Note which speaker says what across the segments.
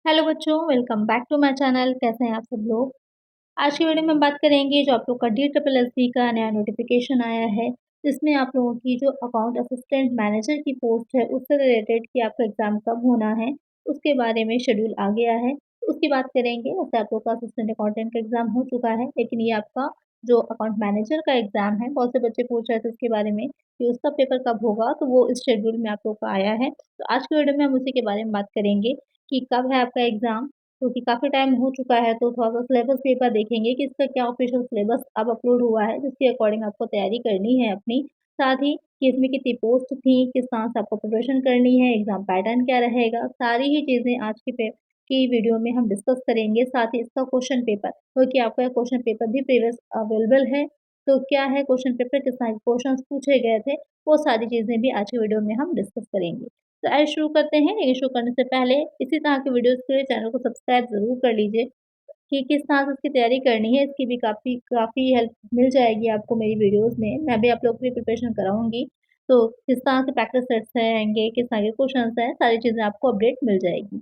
Speaker 1: Hello बच्चों, welcome back to my channel. कैसे हैं आप सब लोग। आज की वीडियो में हम बात करेंगे जो आप लोग का DSSSB का नया नोटिफिकेशन आया है, जिसमें आप लोगों की जो अकाउंट असिस्टेंट मैनेजर की पोस्ट है उससे रिलेटेड कि आपका एग्ज़ाम कब होना है, उसके बारे में शेड्यूल आ गया है। उसकी बात करेंगे। वैसे आप लोग का असिस्टेंट अकाउंटेंट का एग्ज़ाम हो चुका है, लेकिन ये आपका जो अकाउंट मैनेजर का एग्ज़ाम है, बहुत से बच्चे पूछ रहे थे उसके बारे में कि उसका पेपर कब होगा, तो वो इस शेड्यूल में आप लोग का आया है। तो आज की वीडियो में हम उसी के बारे में बात करेंगे कि कब है आपका एग्ज़ाम, क्योंकि काफ़ी टाइम हो चुका है, तो थोड़ा-सा सिलेबस पेपर देखेंगे कि इसका क्या ऑफ़िशियल सिलेबस अब अपलोड हुआ है, जिसके अकॉर्डिंग आपको तैयारी करनी है अपनी। साथ ही कि इसमें कितनी पोस्ट थी, किस तरह से आपको प्रिपरेशन करनी है, एग्ज़ाम पैटर्न क्या रहेगा, सारी ही चीज़ें आज की वीडियो में हम डिस्कस करेंगे। साथ ही इसका क्वेश्चन पेपर, क्योंकि आपका क्वेश्चन पेपर भी प्रीवियस अवेलेबल है, तो क्या है क्वेश्चन पेपर, किस तरह के क्वेश्चंस पूछे गए थे, वो सारी चीज़ें भी आज की वीडियो में हम डिस्कस करेंगे। तो आइए शुरू करते हैं। लेकिन शुरू करने से पहले इसी तरह की वीडियोज़ के लिए चैनल को सब्सक्राइब ज़रूर कर लीजिए कि किस तरह से इसकी तैयारी करनी है, इसकी भी काफ़ी काफ़ी हेल्प मिल जाएगी आपको मेरी वीडियोज़ में। मैं भी आप लोग की प्रिपरेशन कराऊँगी, तो किस तरह के प्रैक्टिस सेट्स रहेंगे, किस तरह के क्वेश्चंस हैं, सारी चीज़ें आपको अपडेट मिल जाएगी।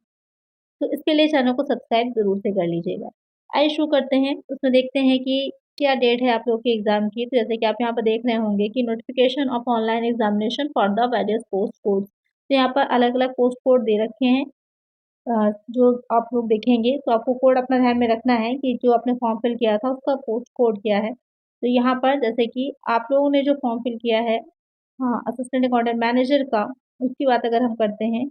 Speaker 1: तो इसके लिए चैनल को सब्सक्राइब ज़रूर से कर लीजिएगा। आइए शुरू करते हैं। उसमें देखते हैं कि क्या डेट है आप लोग के एग्ज़ाम की। तो जैसे कि आप यहाँ पर देख रहे होंगे कि notification off online examination for the various post codes. तो यहाँ पर अलग-अलग पोस्ट कोड दे रखे हैं। जो आप लोग देखेंगे तो आपको कोड अपना ध्यान में रखना है कि जो आपने फॉर्म फिल किया था उसका पोस्ट कोड क्या है। तो यहाँ पर जैसे कि आप लोगों ने जो फॉर्म फिल किया है, हाँ, असिस्टेंट अकाउंटेंट मैनेजर का, उसकी बात अगर हम करते हैं,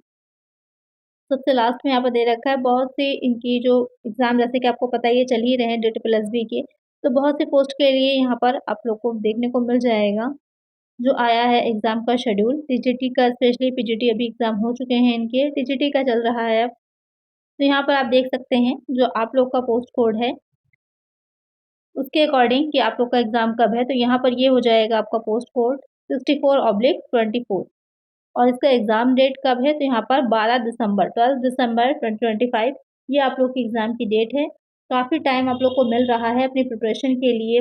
Speaker 1: सबसे लास्ट में यहाँ पर दे रखा है बहुत सी इनकी जो एग्ज़ाम, जैसे कि आपको पता ही है चल ही रहे हैं DSSB के, तो बहुत से पोस्ट के लिए यहाँ पर आप लोग को देखने को मिल जाएगा, जो आया है एग्ज़ाम का शेड्यूल। टीजीटी का, स्पेशली पीजीटी अभी एग्ज़ाम हो चुके हैं इनके, टीजीटी का चल रहा है अब। तो यहाँ पर आप देख सकते हैं जो आप लोग का पोस्ट कोड है, उसके अकॉर्डिंग कि आप लोग का एग्ज़ाम कब है, तो यहाँ पर ये हो जाएगा आपका पोस्ट कोड 64/24 और इसका एग्ज़ाम डेट कब है, तो यहाँ पर 12 दिसंबर 2025 ये आप लोग की एग्ज़ाम की डेट है। काफ़ी टाइम आप लोग को मिल रहा है अपनी प्रिपरेशन के लिए।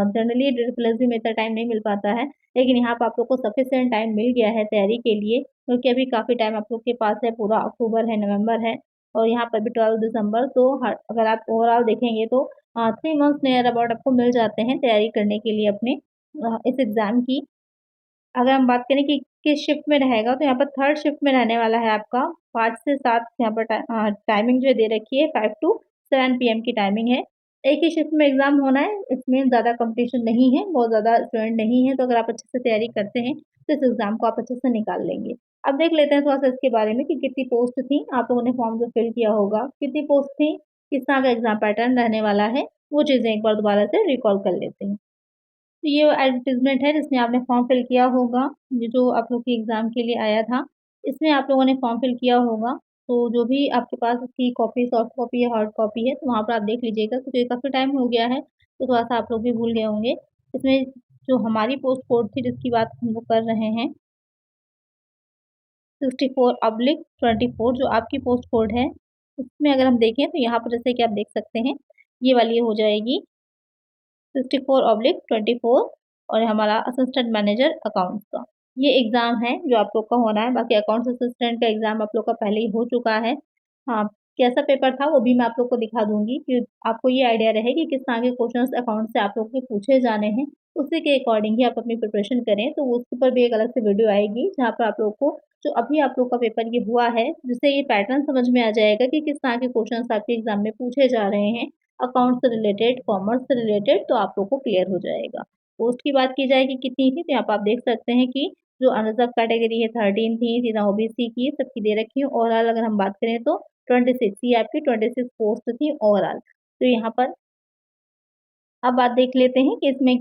Speaker 1: जनरली DSSB में इतना टाइम नहीं मिल पाता है, लेकिन यहाँ पर आप लोग को सफिशिएंट टाइम मिल गया है तैयारी के लिए, क्योंकि अभी काफ़ी टाइम आप लोग के पास है। पूरा अक्टूबर है, नवंबर है और यहाँ पर भी 12 दिसंबर, तो हर अगर आप ओवरऑल देखेंगे तो 3 मंथ्स नियर अबाउट आपको मिल जाते हैं तैयारी करने के लिए अपने इस एग्ज़ाम की। अगर हम बात करें कि किस शिफ्ट में रहेगा, तो यहाँ पर थर्ड शिफ्ट में रहने वाला है आपका 5 से 7। यहाँ पर टाइमिंग जो दे रखी है 5 टू 7 पीएम की टाइमिंग है। एक ही शिफ्ट में एग्ज़ाम होना है, इसमें ज़्यादा कॉम्पिटिशन नहीं है, बहुत ज़्यादा स्टूडेंट नहीं है, तो अगर आप अच्छे से तैयारी करते हैं, तो इस एग्ज़ाम को आप अच्छे से निकाल लेंगे। अब देख लेते हैं थोड़ा-सा इसके बारे में कि कितनी पोस्ट थी, आप लोगों ने फॉर्म जो फिल किया होगा, कितनी पोस्ट थी, किस तरह का एग्ज़ाम पैटर्न रहने वाला है, वो चीज़ें एक बार दोबारा से रिकॉल कर लेते हैं। तो ये एडवर्टाइज़मेंट है जिसमें आपने फॉर्म फिल किया होगा, ये जो आप लोग के एग्ज़ाम के लिए आया था, इसमें आप लोगों ने फॉर्म फिल किया होगा। तो जो भी आपके पास उसकी कॉपी, सॉफ्ट कॉपी या हार्ड कॉपी है, तो वहाँ पर आप देख लीजिएगा, क्योंकि काफ़ी टाइम हो गया है, तो थोड़ा-सा आप लोग भी भूल गए होंगे। इसमें जो हमारी पोस्ट कोड थी जिसकी बात हम लोग कर रहे हैं, 64/24 जो आपकी पोस्ट कोड है, उसमें अगर हम देखें तो यहाँ पर जैसे कि आप देख सकते हैं, ये वाली हो जाएगी 64/24 और हमारा असिस्टेंट मैनेजर अकाउंट्स का। ये एग्ज़ाम है जो आप लोग का होना है। बाकी अकाउंट्स असिस्टेंट का एग्ज़ाम आप लोग का पहले ही हो चुका है। हाँ, कैसा पेपर था वो भी मैं आप लोग को दिखा दूँगी कि आपको ये आइडिया रहे कि किस तरह के क्वेश्चन्स अकाउंट से आप लोग के पूछे जाने हैं। उसी के अकॉर्डिंग ही आप अपनी प्रिपरेशन करें, तो उसके ऊपर भी एक अलग से वीडियो आएगी, जहाँ पर आप लोग को जो अभी आप लोग का पेपर ये हुआ है, जिससे ये पैटर्न समझ में आ जाएगा कि किस तरह के क्वेश्चन्स आपके एग्ज़ाम में पूछे जा रहे हैं। अकाउंट से रिलेटेड, कॉमर्स से रिलेटेड, तो आप लोग को क्लियर हो जाएगा। पोस्ट की बात की जाए कि कितनी थी, तो यहाँ पर आप देख सकते हैं कि जो अनरिज़र्व कैटेगरी है 13 थी, सीधा ओबीसी की सबकी दे रखी है। ओवरऑल अगर हम बात करें तो 26, ये आपकी 26 पोस्ट थी ओवरऑल। तो यहाँ पर अब बात देख लेते हैं कि इसमें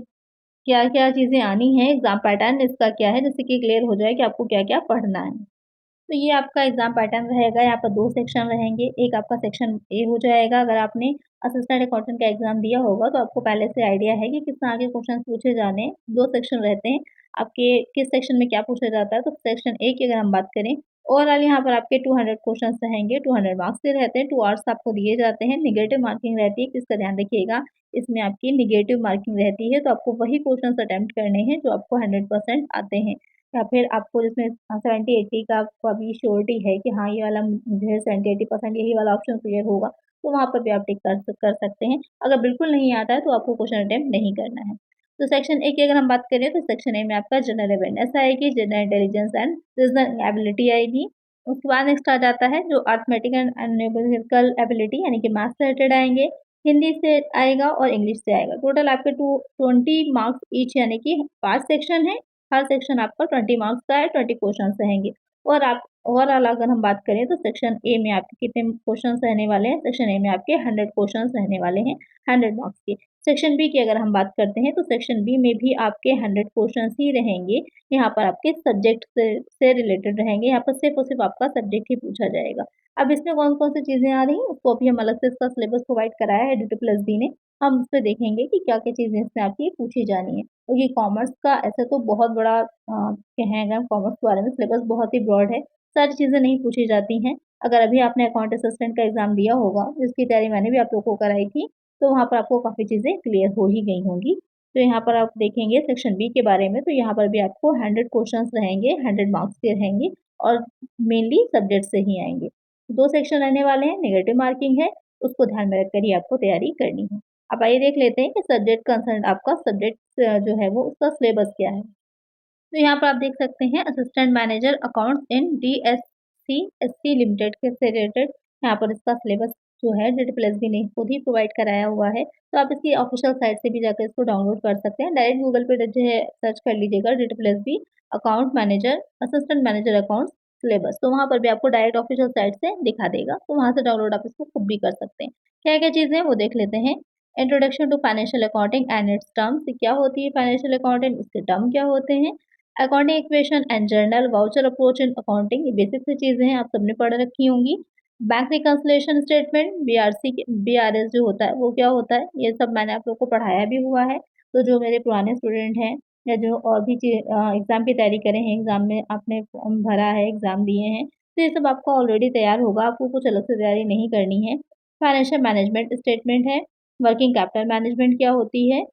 Speaker 1: क्या-क्या चीज़ें आनी हैं, एग्ज़ाम पैटर्न इसका क्या है, जिससे कि क्लियर हो जाए कि आपको क्या-क्या पढ़ना है। तो ये आपका एग्ज़ाम पैटर्न रहेगा, यहाँ पर 2 सेक्शन रहेंगे। एक आपका सेक्शन ए हो जाएगा, अगर आपने असिस्टेंट अकाउंटेंट का एग्ज़ाम दिया होगा तो आपको पहले से आइडिया है कि किस तरह के क्वेश्चन पूछे जाने हैं। 2 सेक्शन रहते हैं, आपके किस सेक्शन में क्या पूछा जाता है, तो सेक्शन ए की अगर हम बात करें, ओवरऑल यहाँ पर आपके 200 क्वेश्चन्स रहेंगे, 200 मार्क्स के रहते हैं, 2 आवर्स आपको दिए जाते हैं, नेगेटिव मार्किंग रहती है, इसका ध्यान रखिएगा। इसमें आपकी नेगेटिव मार्किंग रहती है, तो आपको वही क्वेश्चन्स अटेम्प्ट करने हैं जो आपको 100% आते हैं। या फिर आपको जिसमें 70-80 का आपको अभी श्योरिटी है कि हाँ, ये वाला मुझे 70-80% यही वाला ऑप्शन क्लियर होगा, तो वहाँ पर भी आप टिक कर सकते हैं। अगर बिल्कुल नहीं आता है तो आपको क्वेश्चन अटेम्प्ट नहीं करना है। तो सेक्शन ए की अगर हम बात करें तो सेक्शन ए में आपका जनरल अवेयरनेस आएगी, general intelligence and reasoning ability आएगी। उसके बाद नेक्स्ट आ जाता है जो अरिथमेटिक एंड न्यूमेरिकल एबिलिटी यानी कि मैथ्स से रिलेटेड आएँगे, हिंदी से आएगा और इंग्लिश से आएगा। टोटल आपके 20 मार्क्स ईच यानी कि 5 सेक्शन है, हर सेक्शन आपका 20 मार्क्स का है, 20 क्वेश्चंस रहेंगे। और आप ओवरऑल अगर हम बात करें तो सेक्शन ए में आपके कितने क्वेश्चंस रहने वाले हैं, सेक्शन ए में आपके 100 क्वेश्चंस रहने वाले हैं, 100 मार्क्स के। सेक्शन बी की अगर हम बात करते हैं तो सेक्शन बी में भी आपके 100 क्वेश्चंस ही रहेंगे। यहाँ पर आपके सब्जेक्ट से रिलेटेड रहेंगे, यहाँ पर सिर्फ़ और सिर्फ़ आपका सब्जेक्ट ही पूछा जाएगा। अब इसमें कौन-कौन सी चीज़ें आ रही हैं, उसको अभी हम अलग से इसका सिलेबस प्रोवाइड कराया है DTPLSB ने। हम उसपे देखेंगे कि क्या-क्या चीज़ें इसमें आपकी पूछी जानी है। क्योंकि कॉमर्स का ऐसे तो बहुत बड़ा कहेंगे कॉमर्स के बारे में सिलेबस बहुत ही ब्रॉड है, सारी चीज़ें नहीं पूछी जाती हैं। अगर अभी आपने अकाउंट असिस्टेंट का एग्ज़ाम दिया होगा, जिसकी तैयारी मैंने भी आप लोगों को कराई थी, तो वहाँ पर आपको काफ़ी चीज़ें क्लियर हो ही गई होंगी। तो यहाँ पर आप देखेंगे सेक्शन बी के बारे में, तो यहाँ पर भी आपको 100 क्वेश्चंस रहेंगे, 100 मार्क्स के रहेंगे और मेनली सब्जेक्ट से ही आएँगे। 2 सेक्शन रहने वाले हैं, नेगेटिव मार्किंग है, उसको ध्यान में रखकर ही आपको तैयारी करनी है। अब आइए देख लेते हैं कि सब्जेक्ट कंसर्न आपका सब्जेक्ट जो है वो उसका सिलेबस क्या है। तो यहाँ पर आप देख सकते हैं assistant manager accounts in DSC SC limited के से रिलेटेड यहाँ पर इसका सिलेबस जो है DTPLSB ने खुद ही प्रोवाइड कराया हुआ है। तो आप इसकी ऑफिशियल साइट से भी जाकर इसको डाउनलोड कर सकते हैं। डायरेक्ट गूगल पे जो है सर्च कर लीजिएगा DTPLSB account manager assistant manager accounts syllabus, तो वहाँ पर भी आपको डायरेक्ट ऑफिशियल साइट से दिखा देगा। तो वहाँ से डाउनलोड आप इसको खुद भी कर सकते हैं। क्या-क्या चीज़ें हैं वो देख लेते हैं। Introduction to financial accounting and its terms, क्या होती है फाइनेंशियल अकाउंटिंग, उसके टर्म क्या होते हैं। Accounting equation and journal voucher approach in accounting, ये बेसिक सी चीज़ें हैं, आप सबने पढ़ रखी होंगी। Bank reconciliation statement BRC BRS जो होता है वो क्या होता है, ये सब मैंने आप लोग को पढ़ाया भी हुआ है। तो जो मेरे पुराने स्टूडेंट हैं या जो और भी एग्ज़ाम की तैयारी करे हैं, एग्ज़ाम में आपने फॉर्म भरा है, एग्ज़ाम दिए हैं, तो ये सब आपका ऑलरेडी तैयार होगा, आपको कुछ अलग से तैयारी नहीं करनी है। फाइनेंशियल मैनेजमेंट स्टेटमेंट है, वर्किंग कैपिटल मैनेजमेंट क्या होती है,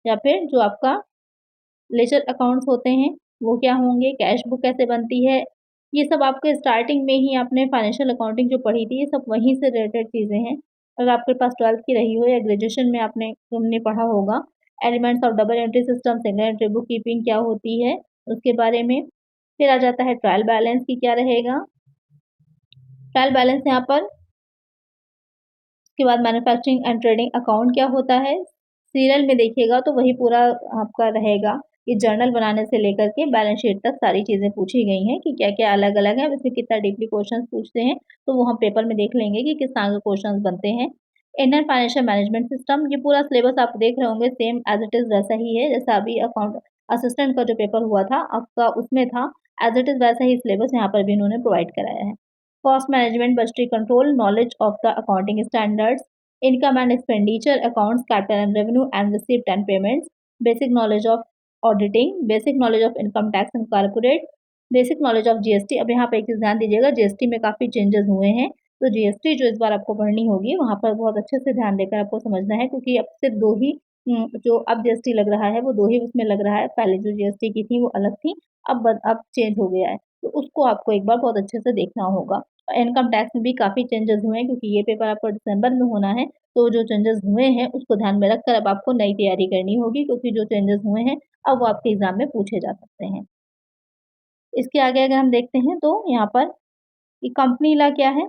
Speaker 1: या फिर जो आपका लेजर अकाउंट्स होते हैं, वो क्या होंगे, कैश बुक कैसे बनती है, ये सब आपके स्टार्टिंग में ही आपने फाइनेंशियल अकाउंटिंग जो पढ़ी थी, ये सब वहीं से रिलेटेड चीज़ें हैं। अगर आपके पास 12th की रही हो या ग्रेजुएशन में आपने तुमने पढ़ा होगा, elements of double entry system, single entry book keeping क्या होती है, उसके बारे में। फिर आ जाता है ट्रायल बैलेंस की क्या रहेगा, ट्रायल बैलेंस यहाँ पर उसके बाद मैन्युफैक्चरिंग एंड ट्रेडिंग अकाउंट क्या होता है, सीरियल में देखिएगा तो वही पूरा आपका रहेगा। ये जर्नल बनाने से लेकर के बैलेंस शीट तक सारी चीज़ें पूछी गई हैं कि क्या-क्या अलग-अलग है, अब इसमें कितना डीपली क्वेश्चंस पूछते हैं, तो वो हम पेपर में देख लेंगे कि किस तरह के क्वेश्चंस बनते हैं। इंडियन फाइनेंशियल मैनेजमेंट सिस्टम, ये पूरा सिलेबस आप देख रहे होंगे सेम एज़ इट इज़ वैसा ही है, जैसा अभी अकाउंट असिस्टेंट का जो पेपर हुआ था, आपका उसमें था, एज़ इट इज़ वैसा ही सिलेबस यहाँ पर भी इन्होंने प्रोवाइड कराया है। Cost management, budgetary control, knowledge of the accounting standards, income and expenditure accounts, capital and revenue, and receipt and payments, basic knowledge of auditing, basic knowledge of income tax and corporate, basic knowledge of GST। अब यहाँ पे एक चीज़ ध्यान दीजिएगा, GST में काफ़ी changes हुए हैं, तो GST जो इस बार आपको पढ़नी होगी वहाँ पर बहुत अच्छे से ध्यान देकर आपको समझना है, क्योंकि अब सिर्फ 2 ही जो अब GST लग रहा है वो 2 ही उसमें लग रहा है, पहले जो GST की थी वो अलग थी, अब चेंज हो गया है, तो उसको आपको एक बार बहुत अच्छे से देखना होगा। इनकम टैक्स में भी काफ़ी चेंजेस हुए हैं, क्योंकि ये पेपर आपको दिसंबर में होना है, तो जो चेंजेस हुए हैं उसको ध्यान में रखकर अब आपको नई तैयारी करनी होगी, क्योंकि जो चेंजेस हुए हैं अब वो आपके एग्ज़ाम में पूछे जा सकते हैं। इसके आगे अगर हम देखते हैं तो यहाँ पर कि कंपनी लॉ क्या है,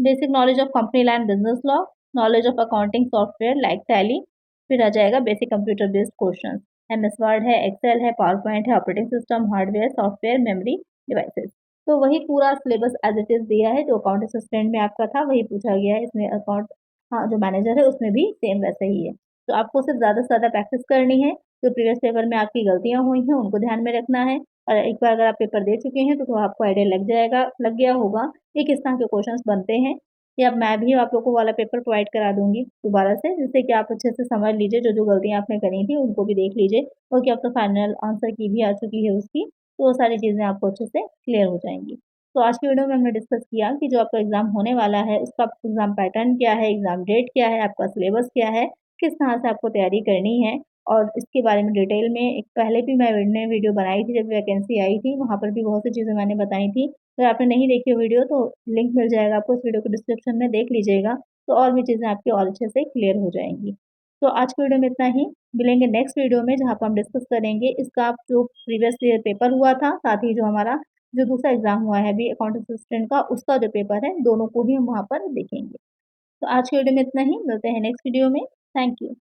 Speaker 1: basic knowledge of company law and business law, knowledge of accounting software like tally, फिर आ जाएगा basic computer based question, MS word है, एक्सेल है, पावर पॉइंट है, operating system, hardware, software, memory, devices. तो वही पूरा सिलेबस एज इट इज़ दिया है, जो अकाउंट असिस्टेंट में आपका था वही पूछा गया है इसमें, अकाउंट हाँ जो मैनेजर है उसमें भी सेम वैसा ही है। तो आपको सिर्फ ज़्यादा से ज़्यादा प्रैक्टिस करनी है, जो प्रीवियस पेपर में आपकी गलतियाँ हुई हैं उनको ध्यान में रखना है, और एक बार अगर आप पेपर दे चुके हैं तो आपको आइडिया लग गया होगा कि किस तरह के क्वेश्चंस बनते हैं, या मैं भी आप लोगों को वाला पेपर प्रोवाइड करा दूँगी दोबारा से, जिससे कि आप अच्छे से समझ लीजिए, जो गलतियाँ आपने करी थी उनको भी देख लीजिए, और कि अब तो फाइनल आंसर की भी आ चुकी है उसकी, तो वो सारी चीज़ें आपको अच्छे से क्लियर हो जाएँगी। तो आज की वीडियो में हमने डिस्कस किया कि जो आपका एग्ज़ाम होने वाला है उसका एग्ज़ाम पैटर्न क्या है, एग्ज़ाम डेट क्या है, आपका सिलेबस क्या है, किस तरह से आपको तैयारी करनी है, और इसके बारे में डिटेल में एक पहले भी मैंने वीडियो बनाई थी जब वैकेंसी आई थी, वहाँ पर भी बहुत सी चीज़ें मैंने बताई थी। अगर आपने नहीं देखी हो वीडियो तो लिंक मिल जाएगा आपको इस वीडियो को डिस्क्रिप्शन में, देख लीजिएगा, तो और भी चीज़ें आपकी और अच्छे से क्लियर हो जाएँगी। तो आज की वीडियो में इतना ही, मिलेंगे नेक्स्ट वीडियो में जहाँ पर हम डिस्कस करेंगे इसका जो प्रीवियस ईयर पेपर हुआ था, साथ ही जो हमारा जो दूसरा एग्ज़ाम हुआ है अभी अकाउंट असिस्टेंट का, उसका जो पेपर है, दोनों को ही हम वहाँ पर देखेंगे। तो आज की वीडियो में इतना ही, मिलते हैं नेक्स्ट वीडियो में। Thank you.